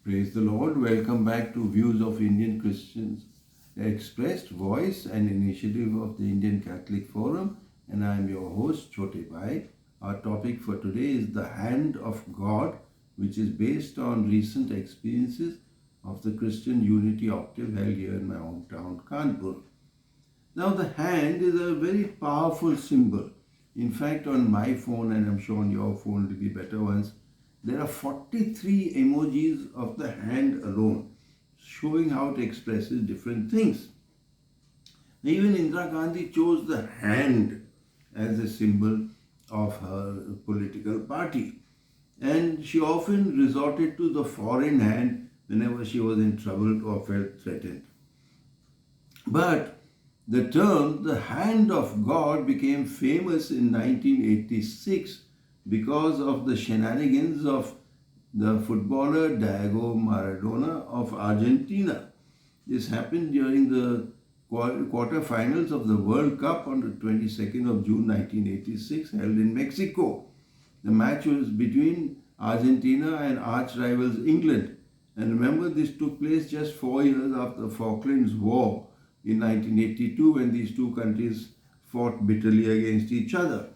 Praise the Lord. Welcome back to Views of Indian Christians Expressed, voice and initiative of the Indian Catholic Forum. And I am your host, Chote Bhai. Our topic for today is the hand of God, which is based on recent experiences of the Christian Unity Octave held here in my hometown, Kanpur. Now, the hand is a very powerful symbol. In fact, on my phone, and I'm sure on your phone it will be better ones, there are 43 emojis of the hand alone, showing how it expresses different things. Even Indira Gandhi chose the hand as a symbol of her political party. And she often resorted to the foreign hand whenever she was in trouble or felt threatened. But the term the hand of God became famous in 1986 because of the shenanigans of the footballer Diego Maradona of Argentina. This happened during the quarterfinals of the World Cup on the 22nd of June 1986 held in Mexico. The match was between Argentina and arch rivals England. And remember, this took place just 4 years after the Falklands War in 1982 when these two countries fought bitterly against each other.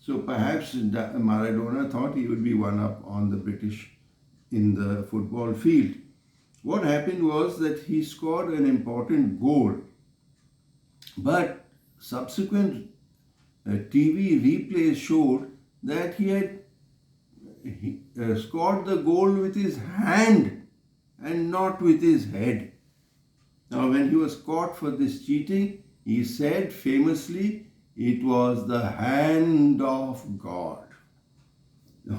So perhaps Maradona thought he would be one up on the British in the football field. What happened was that he scored an important goal, but subsequent TV replays showed that he had scored the goal with his hand and not with his head. Now, when he was caught for this cheating, he said famously, "It was the hand of God."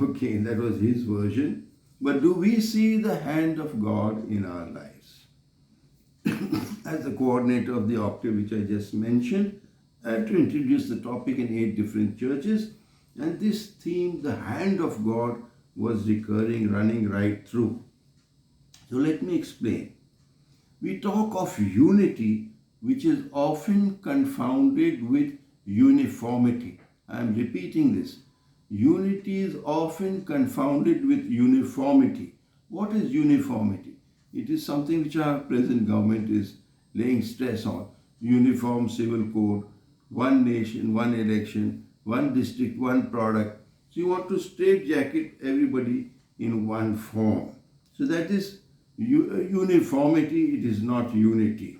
Okay, that was his version. But do we see the hand of God in our lives? As the coordinator of the Octave, which I just mentioned, I had to introduce the topic in 8 different churches. And this theme, the hand of God, was recurring, running right through. So let me explain. We talk of unity, which is often confounded with uniformity. I am repeating this. Unity is often confounded with uniformity. What is uniformity? It is something which our present government is laying stress on. Uniform civil code, one nation, one election, one district, one product. So you want to straitjacket everybody in one form. So that is uniformity, it is not unity.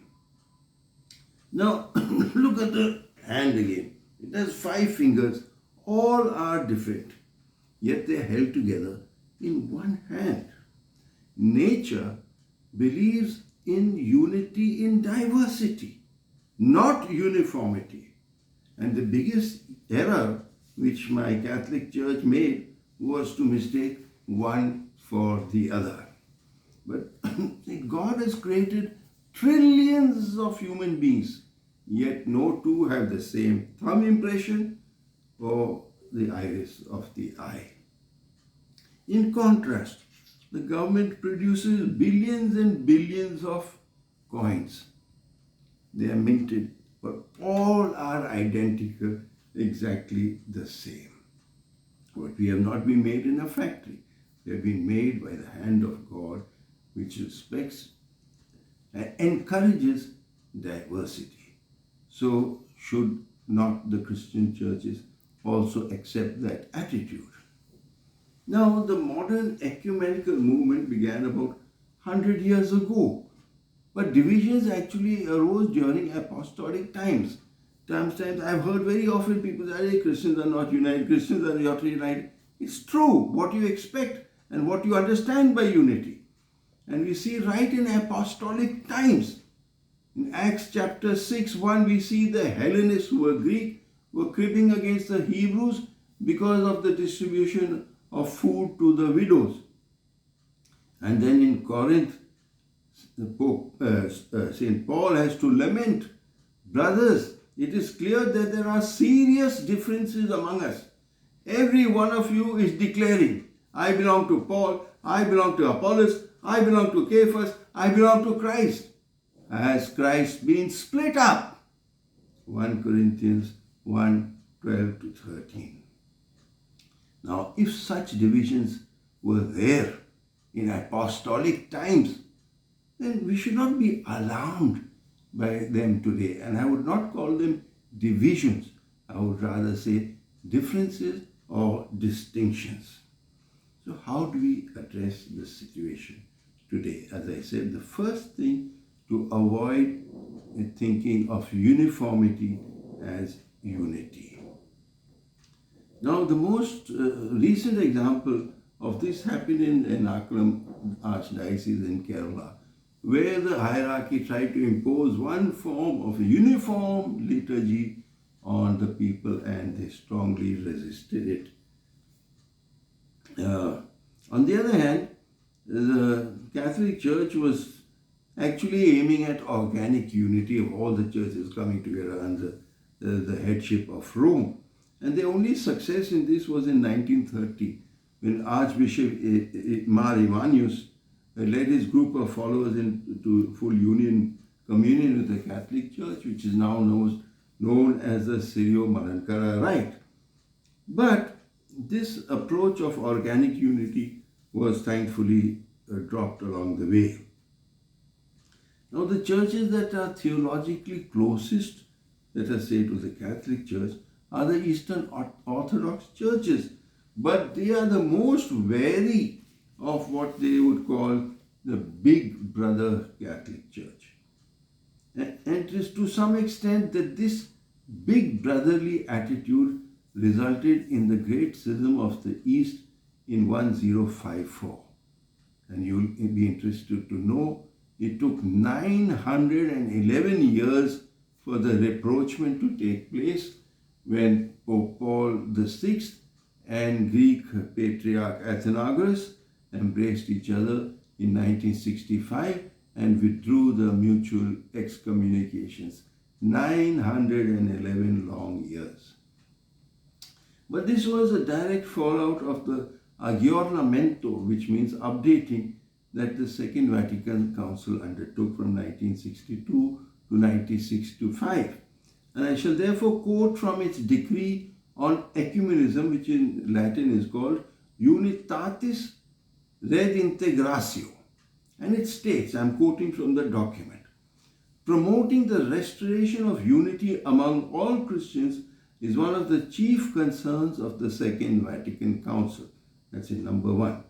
Now, look at the hand again. It has 5 fingers. All are different, yet they are held together in one hand. Nature believes in unity in diversity, not uniformity. And the biggest error which my Catholic Church made was to mistake one for the other. But God has created trillions of human beings, yet no two have the same thumb impression or the iris of the eye. In contrast, the government produces billions and billions of coins. They are minted, but all are identical, exactly the same. But we have not been made in a factory. They have been made by the hand of God, which respects and encourages diversity. So should not the Christian churches also accept that attitude? Now, the modern ecumenical movement began about 100 years ago, but divisions actually arose during apostolic times. Sometimes I've heard very often people say, "Hey, Christians are not united, Christians are not united." It's true what you expect and what you understand by unity. And we see right in apostolic times. In Acts chapter 6:1, we see the Hellenists who were Greek were cribbing against the Hebrews because of the distribution of food to the widows. And then in Corinth, St. Paul has to lament, "Brothers, it is clear that there are serious differences among us. Every one of you is declaring, 'I belong to Paul, I belong to Apollos, I belong to Cephas, I belong to Christ.' Has Christ been split up?" 1 Corinthians 1:12 to 13. Now, if such divisions were there, in apostolic times, then we should not be alarmed by them today. And I would not call them divisions. I would rather say differences or distinctions. So how do we address this situation today? As I said, the first thing to avoid thinking of uniformity as unity. Now, the most recent example of this happened in Ernakulam Archdiocese in Kerala, where the hierarchy tried to impose one form of uniform liturgy on the people, and they strongly resisted it. On the other hand, the Catholic Church was actually aiming at organic unity of all the churches coming together under the headship of Rome. And the only success in this was in 1930, when Archbishop Mar Ivanius led his group of followers into full communion with the Catholic Church, which is now known as the Syrio-Malankara Rite. But this approach of organic unity was thankfully dropped along the way. Now, the churches that are theologically closest, let us say, to the Catholic Church are the Eastern Orthodox churches, but they are the most wary of what they would call the big brother Catholic Church. And it is to some extent that this big brotherly attitude resulted in the great schism of the East in 1054. And you will be interested to know it took 911 years for the rapprochement to take place, when Pope Paul VI and Greek Patriarch Athenagoras embraced each other in 1965 and withdrew the mutual excommunications. 911 long years. But this was a direct fallout of the aggiornamento, which means updating, that the Second Vatican Council undertook from 1962 to 1965. And I shall therefore quote from its decree on ecumenism, which in Latin is called Unitatis Redintegratio. And it states, I'm quoting from the document, promoting the restoration of unity among all Christians is one of the chief concerns of the Second Vatican Council. That's in number 1.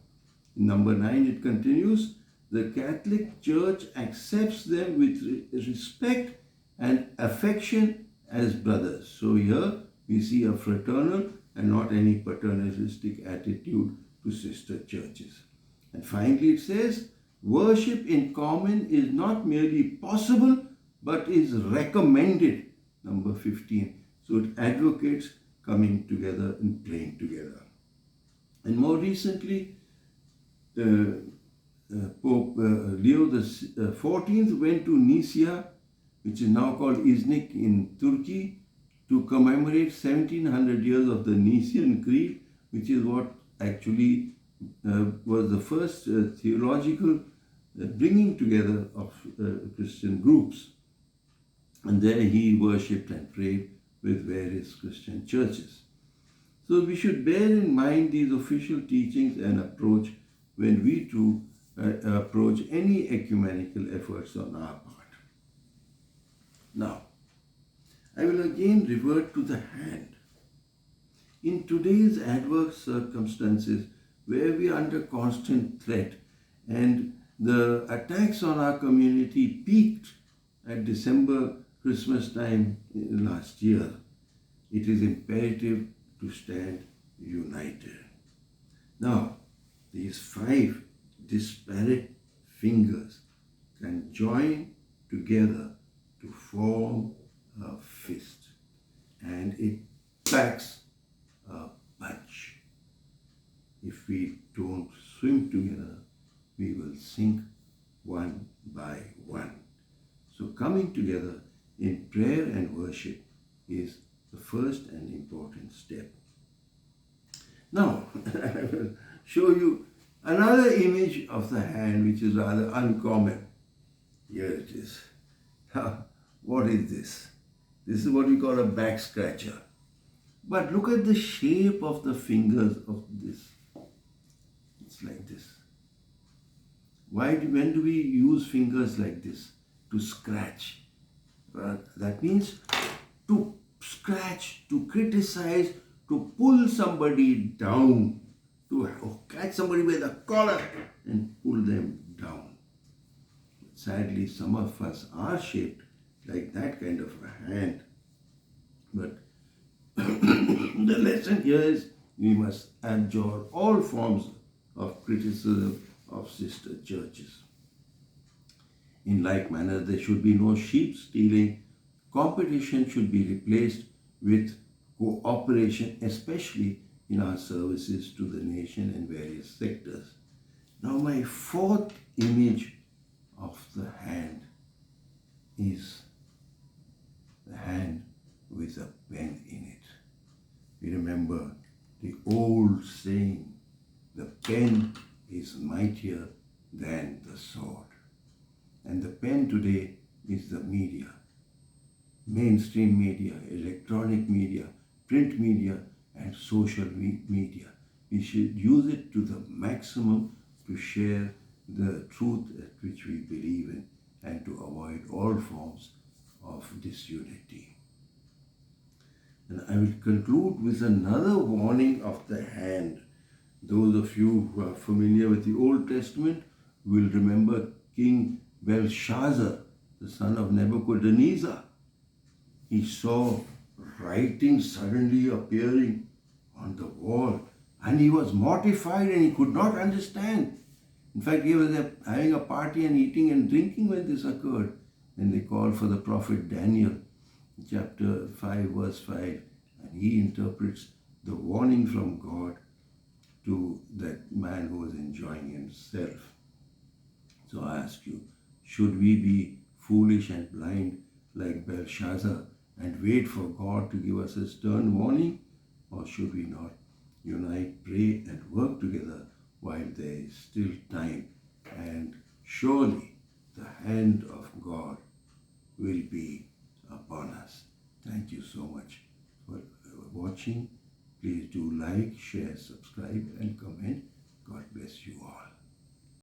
In number 9, it continues, the Catholic Church accepts them with respect and affection as brothers. So here we see a fraternal and not any paternalistic attitude to sister churches. And finally it says, worship in common is not merely possible but is recommended. Number 15. So it advocates coming together and praying together. And more recently, Pope Leo XIV went to Nicaea, which is now called Iznik in Turkey, to commemorate 1700 years of the Nicene Creed, which is what actually was the first theological bringing together of Christian groups. And there he worshipped and prayed with various Christian churches. So we should bear in mind these official teachings and approach when we too approach any ecumenical efforts on our part. Now, I will again revert to the hand. In today's adverse circumstances, where we are under constant threat and the attacks on our community peaked at December, Christmas time last year, it is imperative to stand united. Now, these 5 disparate fingers can join together to form a fist, and it packs a punch. If we don't swim together, we will sink one by one. So coming together in prayer and worship is the first and important step. Now, I will show you another image of the hand which is rather uncommon. Here it is. What is this? This is what we call a back scratcher. But look at the shape of the fingers of this. It's like this. when do we use fingers like this? To scratch. That means to scratch, to criticize, to pull somebody down, to catch somebody by the collar and pull them down. Sadly, some of us are shaped like that kind of a hand. But the lesson here is we must abjure all forms of criticism of sister churches. In like manner, there should be no sheep stealing. Competition should be replaced with cooperation, especially in our services to the nation and various sectors. Now, my fourth image of the hand is the hand with a pen in it. We remember the old saying, the pen is mightier than the sword. And the pen today is the media. Mainstream media, electronic media, print media, and social media. We should use it to the maximum to share the truth at which we believe in and to avoid all forms of disunity. And I will conclude with another warning of the hand. Those of you who are familiar with the Old Testament will remember King Belshazzar, the son of Nebuchadnezzar. He saw writing suddenly appearing on the wall and he was mortified and he could not understand. In fact, he was having a party and eating and drinking when this occurred. Then they called for the prophet Daniel, chapter 5, verse 5, and he interprets the warning from God to that man who was enjoying himself. So I ask you, should we be foolish and blind like Belshazzar and wait for God to give us a stern warning? Or should we not unite, pray, and work together while there is still time? And surely the hand of God will be upon us. Thank you so much for watching. Please do like, share, subscribe, and comment. God bless you all.